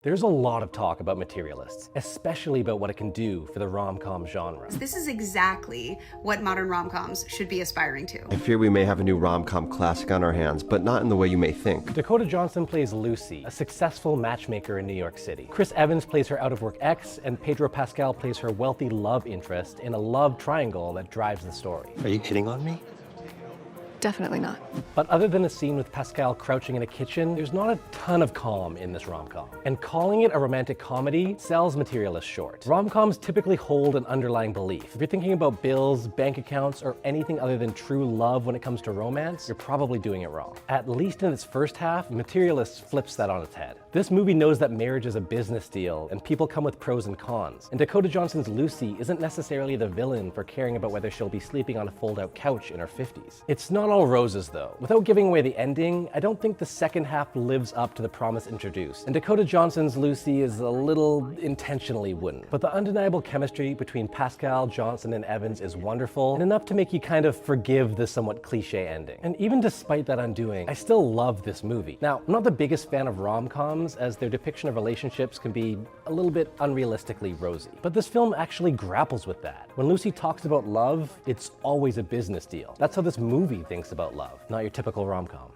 There's a lot of talk about Materialists, especially about what it can do for the rom-com genre. This is exactly what modern rom-coms should be aspiring to. I fear we may have a new rom-com classic on our hands, but not in the way you may think. Dakota Johnson plays Lucy, a successful matchmaker in New York City. Chris Evans plays her out-of-work ex, and Pedro Pascal plays her wealthy love interest in a love triangle that drives the story. Are you hitting on me? Definitely not. But other than a scene with Pascal crouching in a kitchen, there's not a ton of calm in this rom-com. And calling it a romantic comedy sells Materialists short. Rom-coms typically hold an underlying belief. If you're thinking about bills, bank accounts, or anything other than true love when it comes to romance, you're probably doing it wrong. At least in its first half, Materialists flips that on its head. This movie knows that marriage is a business deal, and people come with pros and cons. And Dakota Johnson's Lucy isn't necessarily the villain for caring about whether she'll be sleeping on a fold-out couch in her 50s. It's not all roses though. Without giving away the ending, I don't think the second half lives up to the promise introduced, and Dakota Johnson's Lucy is a little intentionally wooden. But the undeniable chemistry between Pascal, Johnson, and Evans is wonderful, and enough to make you kind of forgive the somewhat cliche ending. And even despite that undoing, I still love this movie. Now, I'm not the biggest fan of rom-coms, as their depiction of relationships can be a little bit unrealistically rosy. But this film actually grapples with that. When Lucy talks about love, it's always a business deal. That's how this movie thinks about love, not your typical rom-com.